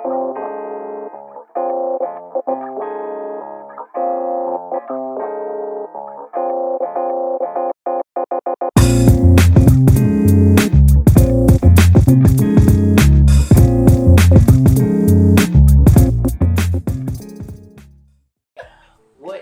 What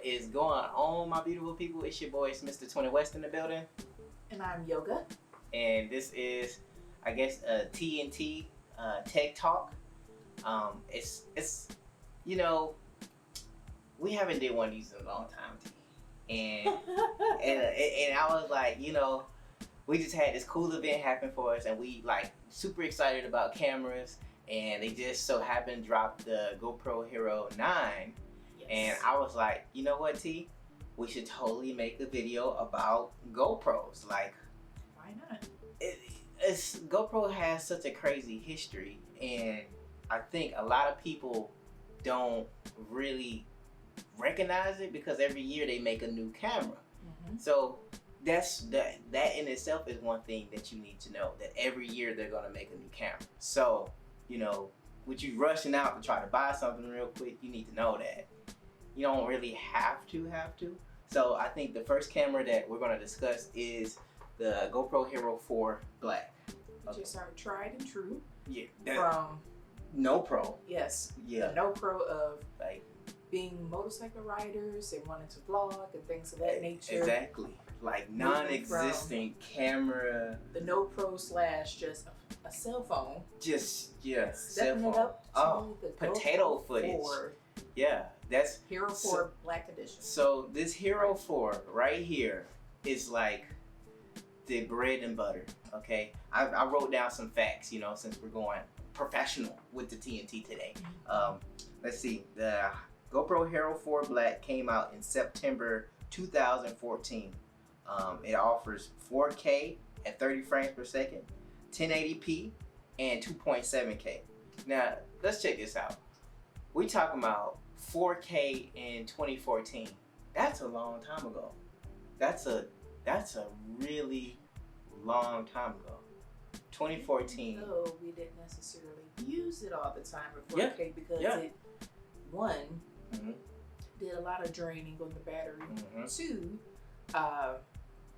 is going on, my beautiful people? It's your boy, it's Mr. 20 West in the building. And I'm Yoga. And this is, I guess, a TNT Tech Talk. It's you know, we haven't did one of these in a long time, T. And I was like, we just had this cool event happen for us, and we like super excited about cameras, and they just so happened to drop the GoPro Hero 9. And I was like, you know what, T? We should totally make a video about GoPros. Like, why not? GoPro has such a crazy history, and I think a lot of people don't really recognize it because every year they make a new camera. Mm-hmm. So that in itself is one thing that you need to know, that every year they're gonna make a new camera. So, with you rushing out to try to buy something real quick, you need to know that you don't really have to. So I think the first camera that we're going to discuss is the GoPro Hero 4 Black. Which is our tried and true. Yeah. From No Pro. Yes. Yeah. The No Pro of like being motorcycle riders and wanting to vlog and things of that nature. Exactly. Like non-existent camera. The No Pro / just a cell phone. Just Stepping cell it phone. up to the potato GoPro footage. 4. Yeah, that's Hero 4 Black Edition. So this Hero 4 right here is like the bread and butter. Okay, I wrote down some facts. Since we're going professional with the TNT today. Let's see. The GoPro Hero 4 Black came out in September 2014. It offers 4K at 30 frames per second, 1080p, and 2.7K. Now, let's check this out. We talking about 4K in 2014. That's a long time ago. That's a really long time ago. 2014. No, we didn't necessarily use it all the time at 4K because it, one, did a lot of draining on the battery. Two,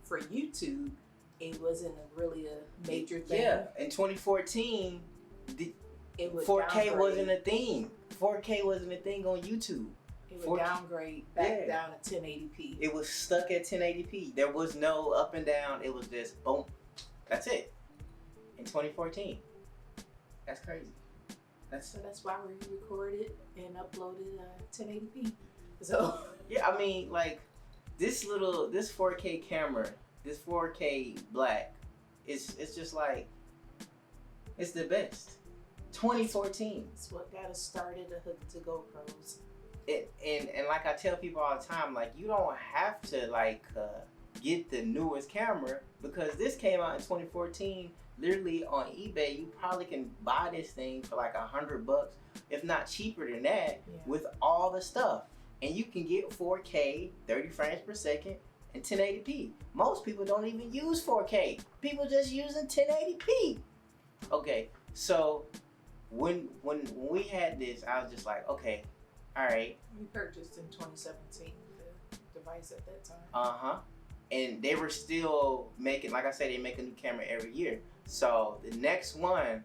for YouTube, it wasn't really a major thing. Yeah, in 2014, 4K downgrade. wasn't a thing. 4K wasn't a thing on YouTube. It would downgrade back down to 1080p. It was stuck at 1080p. There was no up and down. It was just boom. That's it. In 2014. That's crazy. So that's why we recorded and uploaded 1080p. So yeah, I mean, like this 4K camera, this 4K Black, it's just like it's the best. 2014. It's what got us started to hook to GoPros. And like I tell people all the time, like you don't have to get the newest camera because this came out in 2014. Literally on eBay, you probably can buy this thing for like $100, if not cheaper than that, with all the stuff. And you can get 4K, 30 frames per second, and 1080p. Most people don't even use 4K. People just using 1080p. Okay, so when we had this, I was just like, okay, all right. We purchased in 2017 the device at that time. And they were still making, like I said, they make a new camera every year. So the next one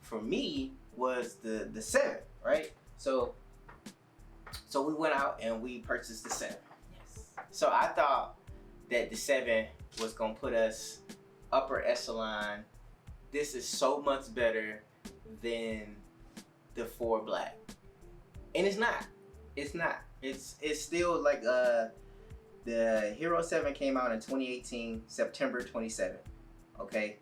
for me was the 7, right? So we went out and we purchased the 7. Yes. So I thought that the 7 was gonna put us upper echelon. This is so much better than the 4 Black, and it's not. It's still like the Hero 7 came out in 2018, September 27th. Okay,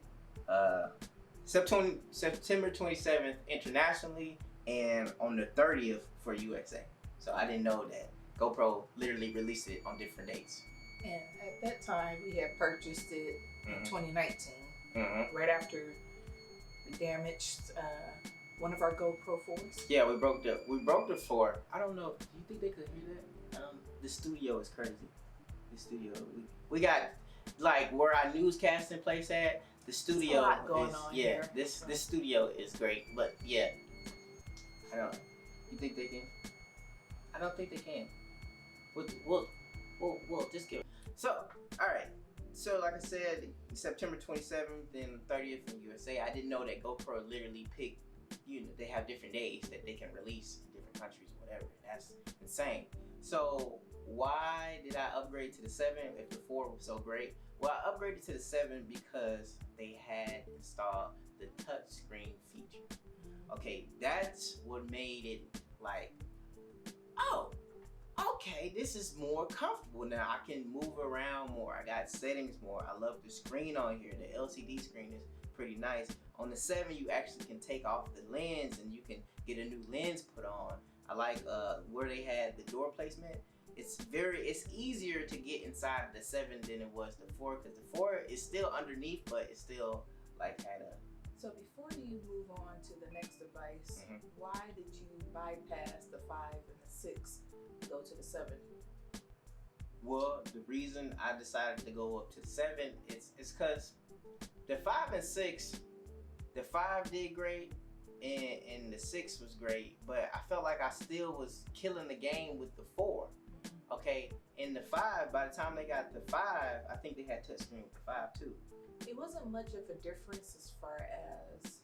September 27th internationally, and on the 30th for USA. So I didn't know that GoPro literally released it on different dates. And at that time, we had purchased it in 2019, right after we damaged one of our GoPro 4s. Yeah, we broke the 4. I don't know. Do you think they could hear that? The studio is crazy. The studio. We got like where our newscasting place at. The studio a lot going on here. This studio is great, but yeah, I don't they can. I don't think they can. We'll just give it. So, all right. So, like I said, September 27th and 30th in USA. I didn't know that GoPro literally picked, they have different days that they can release in different countries, whatever. That's insane. So, why did I upgrade to the 7 if the 4 was so great? Well, I upgraded to the 7 because they had installed the touchscreen feature. Okay, that's what made it like, oh, okay, this is more comfortable now. I can move around more. I got settings more. I love the screen on here. The LCD screen is pretty nice. On the 7, you actually can take off the lens and you can get a new lens put on. I like where they had the door placement. It's easier to get inside the 7 than it was the 4, because the 4 is still underneath, but it's still like had a. So before you move on to the next device, why did you bypass the 5 and the 6, go to the 7? Well, the reason I decided to go up to 7 is because the 5 and 6, the 5 did great and the 6 was great, but I felt like I still was killing the game with the 4. Okay, in the 5, by the time they got the 5, I think they had touchscreen with the 5 too. It wasn't much of a difference as far as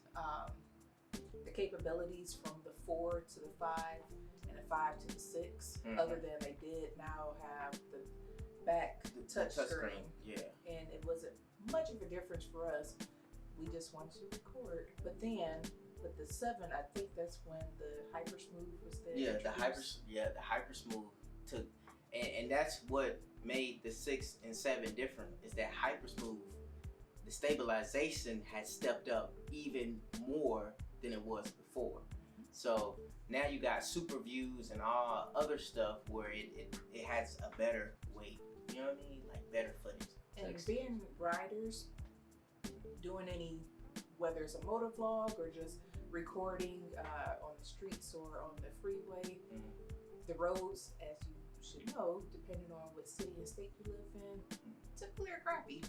the capabilities from the 4 to the 5 and the 5 to the 6, other than they did now have the back touch screen. Yeah. And it wasn't much of a difference for us. We just wanted to record. But then with the 7, I think that's when the Hyper Smooth was there. Yeah, the Hyper Smooth took, and that's what made the 6 and 7 different, is that Hyper Smooth. The stabilization has stepped up even more than it was before. So now you got super views and all other stuff where it has a better weight. You know what I mean? Like better footage. And being riders, doing any, whether it's a motor vlog or just recording on the streets or on the freeway, the roads, as you should know, depending on what city and state you live in, typically are crappy.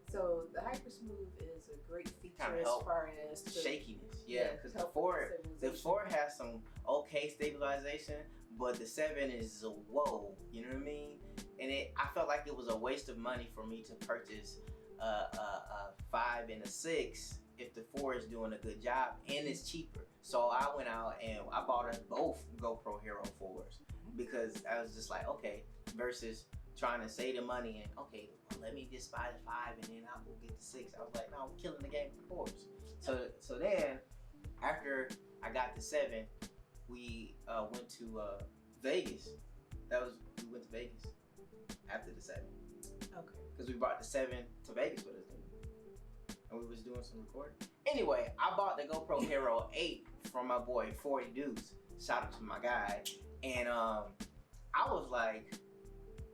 So the Hyper Smooth is a great feature as far as shakiness. Yeah, because the 4 has some okay stabilization, but the 7 is a whoa. You know what I mean? And I felt like it was a waste of money for me to purchase a 5 and a 6 if the 4 is doing a good job and it's cheaper. So I went out and I bought us both GoPro Hero 4s because I was just like, okay, versus trying to save the money and okay, well, let me just buy the 5 and then I'll go get the 6. I was like, no, I'm killing the game with the 4s. So then after I got the 7, we went to Vegas. We went to Vegas after the 7. Okay. Because we brought the 7 to Vegas with us, and we was doing some recording. Anyway, I bought the GoPro Hero 8 from my boy 40 Dudes. Shout out to my guy. And I was like,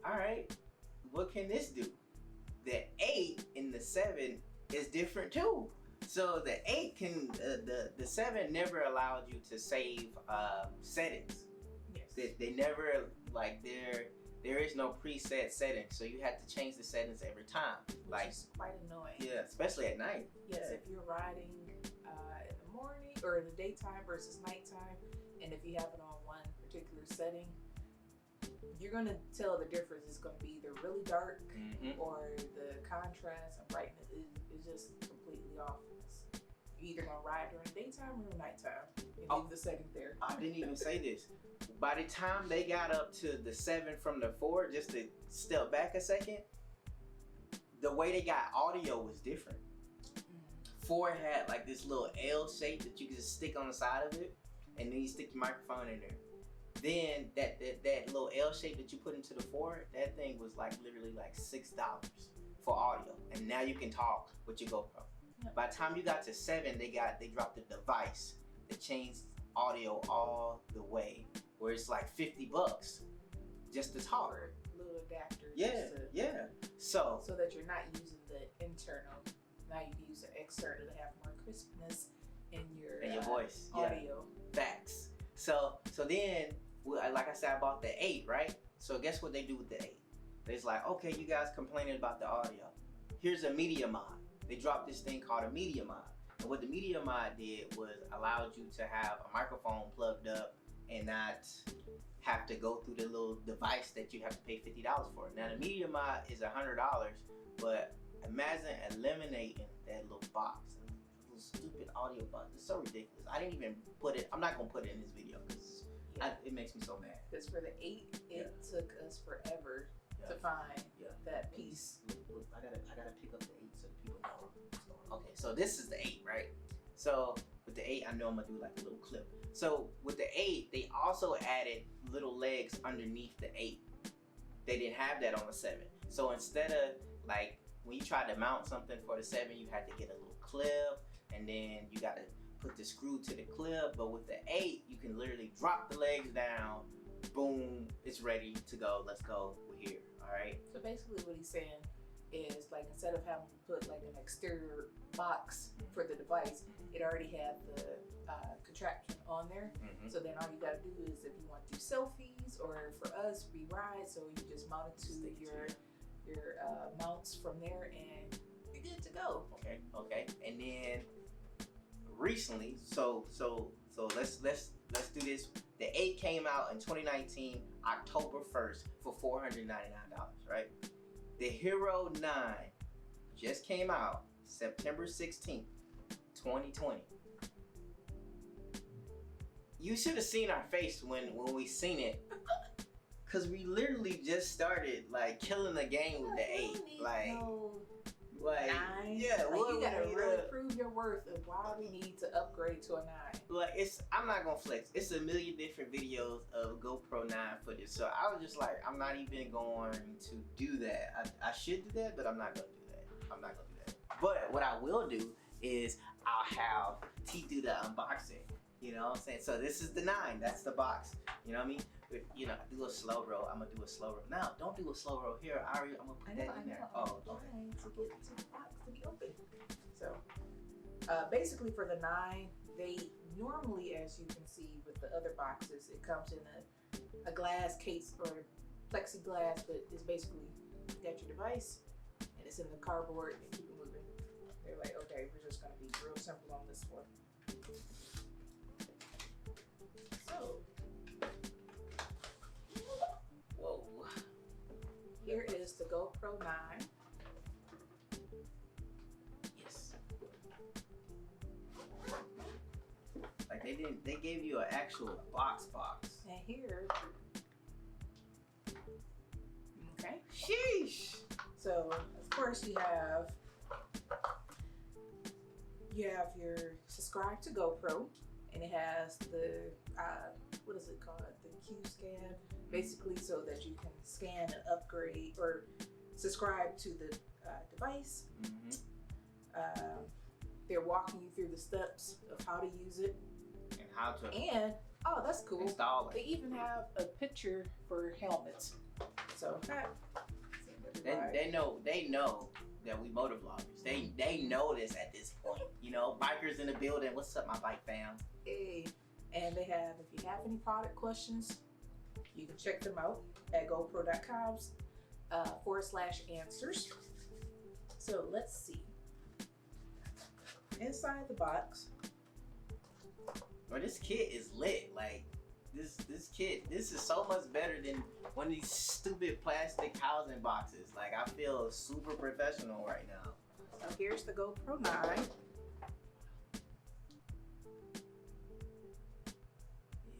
all right, what can this do? The 8 and the 7 is different too. So the 8 can, the 7 never allowed you to save settings. Yes. They never, like, there is no preset settings, so you have to change the settings every time. Which is quite annoying. Yeah, especially at night. Yes, if you're riding in the morning or in the daytime versus nighttime, and if you have it on one particular setting, you're gonna tell the difference. It's gonna be either really dark or the contrast and brightness is just completely off. You're either gonna ride during the daytime or nighttime. And leave the setting there. I didn't even say this. By the time they got up to the 7 from the 4, just to step back a second, the way they got audio was different. 4 had like this little L shape that you could just stick on the side of it, and then you stick your microphone in there. Then that little L shape that you put into the 4, that thing was like literally like $6 for audio, and now you can talk with your GoPro. By the time you got to 7, they dropped the device that changed audio all the way, where it's like $50 just to talk. Or little adapter. Yeah. So that you're not using the internal. Now you can use the external to have more crispness in your voice. Audio. Facts. So then, like I said, I bought the 8, right? So guess what they do with the 8? It's like, okay, you guys complaining about the audio. Here's a media mod. They dropped this thing called a media mod. And what the media mod did was allowed you to have a microphone plugged up and not have to go through the little device that you have to pay $50 for. Now the media is $100, but imagine eliminating that little box, a little stupid audio box. It's so ridiculous. I didn't even put it. I'm not gonna put it in this video because it makes me so mad. Because for the 8, it took us forever to find that piece. Look, I gotta pick up the 8 so people know what's going on. Okay, so this is the 8, right? So with the 8, I know I'm gonna do like a little clip. So with the 8, they also added little legs underneath the 8. They didn't have that on the 7. So instead of like when you tried to mount something for the 7, you had to get a little clip, and then you gotta put the screw to the clip. But with the 8, you can literally drop the legs down, boom, it's ready to go. Let's go. We're here. All right. So basically, what he's saying is like instead of having to put like an exterior box for the device, it already had the contraption on there. So then all you got to do is if you want to do selfies, or for us we ride, so you just mount it to your mounts from there, and you're good to go. Okay. And then recently, so let's do this. The 8 came out in 2019, October 1st for $499, right? The Hero 9 just came out September 16th, 2020. You should have seen our face when we seen it, cause we literally just started like killing the game with the 8. Like 9. Yeah, like you gotta really prove your worth of why we need to upgrade to a 9. Like I'm not gonna flex. It's a million different videos of GoPro 9 footage. So I was just like, I'm not even going to do that. I should do that, but I'm not gonna do that. I'm not gonna do that. But what I will do is I'll have T do the unboxing. You know what I'm saying? So this is the 9. That's the box. You know what I mean? But, you know, do a slow roll. I'm gonna do a slow roll. Now, don't do a slow roll here. I'm gonna put that in there. Oh, okay. To get to the box to be open. So, basically for the 9, they normally, as you can see with the other boxes, it comes in a glass case or plexiglass, but it's basically you got your device and it's in the cardboard and keep it moving. They're like, okay, we're just gonna be real simple on this one. So, whoa. Here is the GoPro 9. Yes. Like they gave you an actual box. And here, okay. Sheesh. So, of course, you have your subscribe to GoPro, and it has the what is it called? The Q scan, basically, so that you can scan and upgrade or subscribe to the device. They're walking you through the steps of how to use it and how to. And oh, that's cool. Install it. They even have a picture for helmets. So they know that we motor vloggers. They know this at this point. You know, bikers in the building. What's up, my bike fam? Hey, and they have, if you have any product questions, you can check them out at gopro.com/answers. So let's see. Inside the box. Well, this kit is lit. Like this kit, this is so much better than one of these stupid plastic housing boxes. Like I feel super professional right now. So here's the GoPro 9.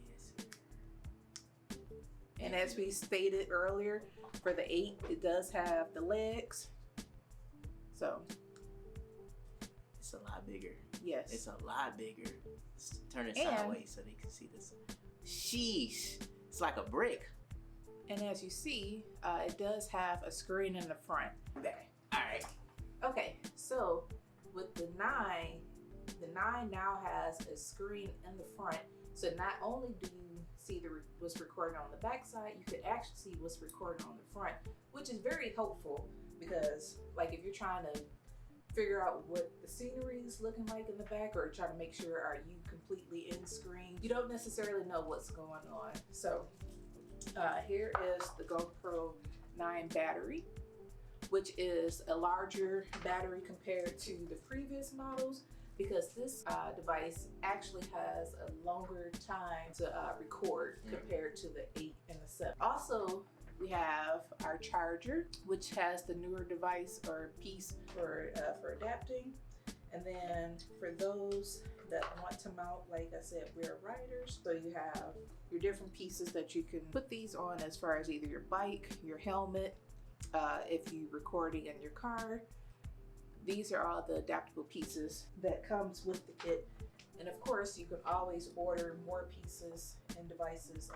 Yes. And as we stated earlier, for the 8, it does have the legs. So it's a lot bigger. Yes. It's a lot bigger. Let's turn it sideways so they can see this. Sheesh. It's like a brick. And as you see, it does have a screen in the front. There. All right. Okay, so with the 9 now has a screen in the front. So not only do you see what's recorded on the back side, you could actually see what's recorded on the front, which is very helpful because like if you're trying to figure out what the scenery is looking like in the back or trying to make sure are you completely in screen, you don't necessarily know what's going on. So here is the GoPro 9 battery, which is a larger battery compared to the previous models because this device actually has a longer time to record compared to the 8 and the 7. Also, we have our charger, which has the newer device or piece for adapting. And then for those that want to mount, like I said, we're riders. So you have your different pieces that you can put these on as far as either your bike, your helmet, if you're recording in your car. These are all the adaptable pieces that comes with the kit. And of course, you can always order more pieces and devices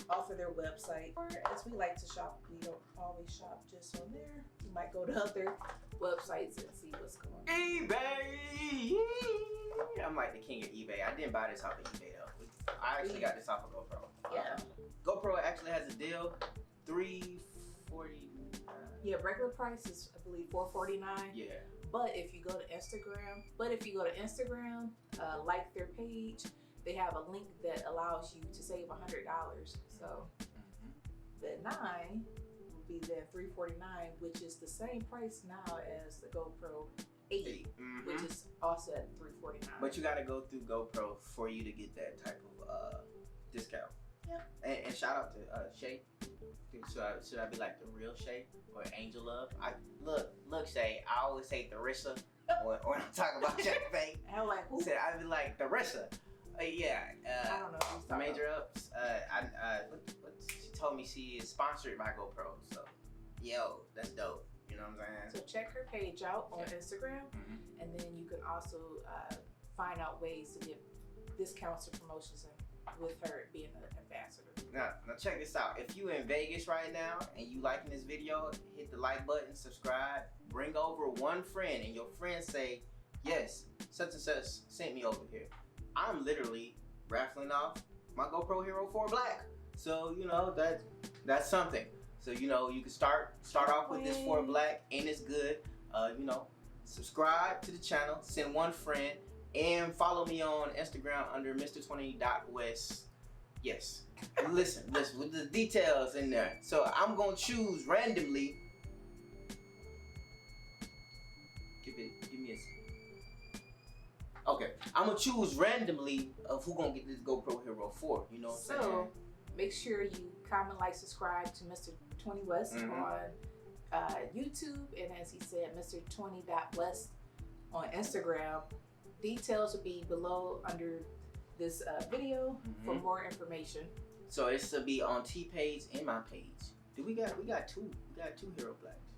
off of their website. Or as we like to shop, we don't always shop just on there. You might go to other websites and see what's going on. eBay! I'm like the king of eBay. I didn't buy this off of eBay though. I actually got this off of GoPro. Yeah. GoPro actually has a deal, $349. Yeah, regular price is I believe $449. Yeah. But if you go to Instagram, like their page, they have a link that allows you to save $100. So the 9 will be then $349, which is the same price now as the GoPro 8, which is also at $349. But you got to go through GoPro for you to get that type of discount. Yeah. And shout out to Shay. Should I be like the real Shay or Angel Love? Look, Shay. I always say Theresa when I'm talking about Shay Fake. I'm like, who? I'd be like Theresa. Yeah. I don't know. Who's talking Major Ups. What she told me she is sponsored by GoPro. So, yo, that's dope. You know what I'm saying? So check her page out on Instagram, and then you can also find out ways to get discounts or promotions with her being an ambassador. Now check this out. If you in Vegas right now and you liking this video, hit the like button, subscribe, bring over one friend, and your friend say, yes, such and such sent me over here. I'm literally raffling off my GoPro Hero 4 Black. So, you know, that's something. So, you know, you can start off with this 4 Black and it's good. You know, subscribe to the channel, send one friend, and follow me on Instagram under Mr.20.West. Yes. Listen, with the details in there. So I'm gonna choose randomly. Give me a. Okay, I'm gonna choose randomly of who gonna get this GoPro Hero 4. You know what I'm saying? So make sure you comment, like, subscribe to Mr. 20 West on YouTube, and as he said, Mr. 20.West on Instagram. Details will be below under this video for more information. So this will be on T page and my page. We got two Hero Blacks.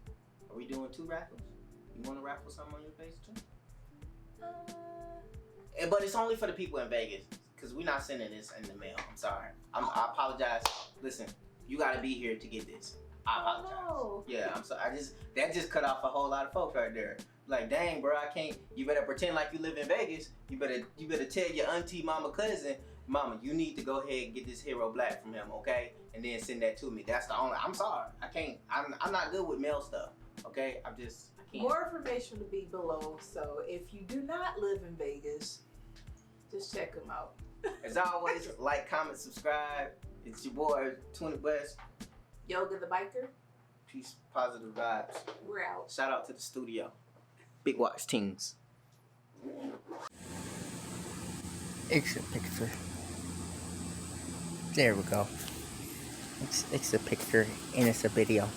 Are we doing 2 raffles? You want to raffle something on your page too? But it's only for the people in Vegas, because we're not sending this in the mail. I'm sorry. I apologize. Listen, you got to be here to get this. I apologize. Oh, no. Yeah, I'm sorry. That just cut off a whole lot of folks right there. Like, dang, bro, I can't. You better pretend like you live in Vegas. You better tell your auntie, mama, cousin, mama, you need to go ahead and get this Hero Black from him, okay? And then send that to me. That's the only. I'm sorry. I can't. I'm not good with mail stuff. Okay, I can't. More information to be below. So if you do not live in Vegas, just check them out. As always, like, comment, subscribe. It's your boy 20 West. Yoga the Biker. Peace, positive vibes. We're out. Shout out to the studio. Big Watch Teams. It's a picture. There we go. It's a picture and it's a video.